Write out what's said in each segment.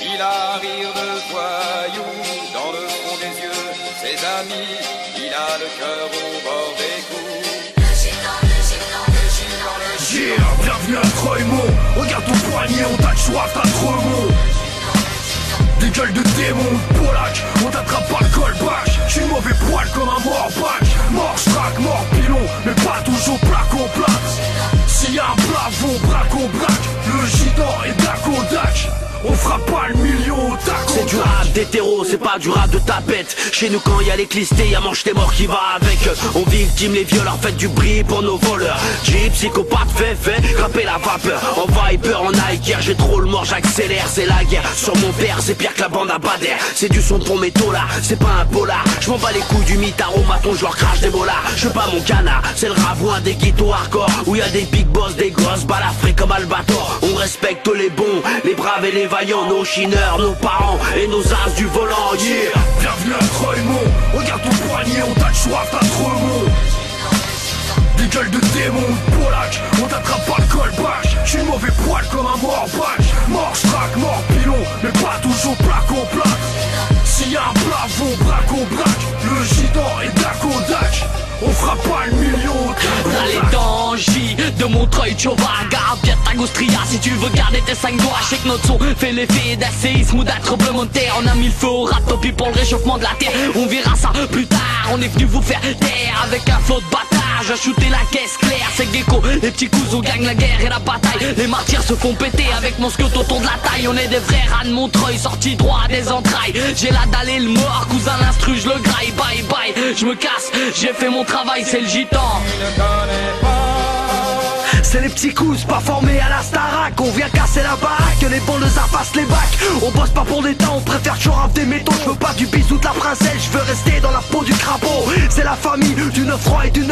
Il a un rire de voyou dans le fond des yeux, ses amis, il a le cœur au bord des coups. Yeah, bienvenue à Croymont. Regarde ton poignet, on t'a de soif, t'as trop mot. Des gueules de démons, Polak, on t'attrape pas le callback. J'suis mauvais poil comme un mort-back. Mort strack, mort pilon, mais pas toujours plaque au plaque. S'il y a un plafond, braque au braque. Le gitan est dac au dac. On fera pas le million au tac. C'est du rap d'hétéro, c'est pas du rap de tapette. Chez nous quand y'a les clistés, y'a mange tes morts qui va avec. On victime les violeurs, faites du bruit pour nos voleurs. Jeep, psychopathe, fait, grimper la vapeur. En Viper, en Nike, j'ai trop le mort, j'accélère, c'est la guerre. Sur mon père, c'est pire que la bande à Bader. C'est du son pour mes taulards, c'est pas un polar. J'm'en bats les couilles du mitard, au maton, j'leur crache des bolards. J'fais pas mon canard, c'est le rabouin des guitos hardcore. Où y'a des big boss, des gosses, balafrés comme Albator. On respecte les bons, les braves et les vaillants, nos chineurs, nos parents et nos as du volant, yeah. Bienvenue à Croymont. Regarde ton poignet, on t'a de soif, t'as trop mot. Des gueules de démons, Polak, on t'attrape pas le callback. J'suis mauvais poil comme un mort-back. Mort strack, mort pilon, mais pas toujours plaque au plaque. S'il y a un plafond, braque au braque. Le gitan est dac au dac. On fera pas le million au tac. Dans les dangers de Montreuil, tu vas garde bien ta Gostria. Si tu veux garder tes 5 doigts, je sais que notre son fait l'effet d'un séisme ou d'un tremblement de terre. On a mis le feu au râteau puis pour le réchauffement de la terre. On verra ça plus tard, on est venu vous faire taire avec un flot de bâtards. Je vais shooter la caisse claire, c'est gecko. Les petits cousous gagnent la guerre et la bataille. Les martyrs se font péter avec mon scot autour de la taille. On est des vrais rats de Montreuil, sortis droit des entrailles. J'ai la dalle et le mort, cousin l'instru, je le graille. Bye bye, je me casse, j'ai fait mon travail, c'est le gitan. C'est les petits coups, pas formés à la Starac. On vient casser la baraque, les bandes affassent les bacs. On bosse pas pour des temps, on préfère toujours des métaux. Je veux pas du bisou de la princesse, je veux rester dans la peau du crapaud. C'est la famille du 9-3 et du 9-5.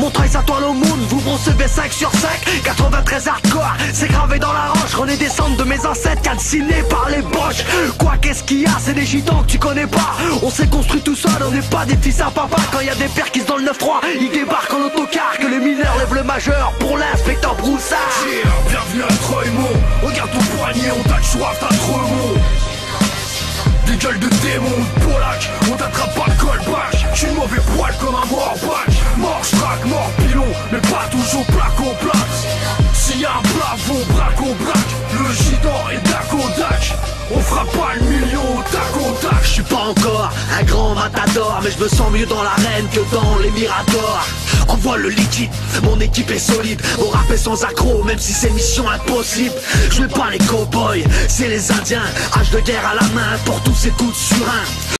Montreuil s'atoile au monde, vous broncez 5 sur 5. 93 hardcore, c'est gravé dans la roche. René descendre de mes ancêtres, calcinés par les boches. Quoi, qu'est-ce qu'il y a, c'est des gitans que tu connais pas. On s'est construit tout seul, on n'est pas des fils à papa. Quand y a des pères qui se dans le 9-3, ils débarquent en autocar. Que les mineurs lèvent le majeur pour l'inspecteur Broussard. Yeah, bienvenue à Croymont. Regarde ton poignet, on t'a de soif, t'as trop mot. Des gueules de démons, Polak, on t'attrape pas le callback. J'suis mauvais poil comme un mort-back. Mort strack, mort pilon, mais pas toujours plaque au plaque. S'il y a un plafond, braque au braque. Le gitan est dac au dac. On fera pas le million au tac au tac. Je suis pas encore un grand matador, mais je me sens mieux dans l'arène que dans les miradors. Envoie le liquide, mon équipe est solide. Mon rap est sans accro, même si c'est mission impossible. Je vais pas les cowboys, c'est les indiens. Hache de guerre à la main pour tous ces coups de surin.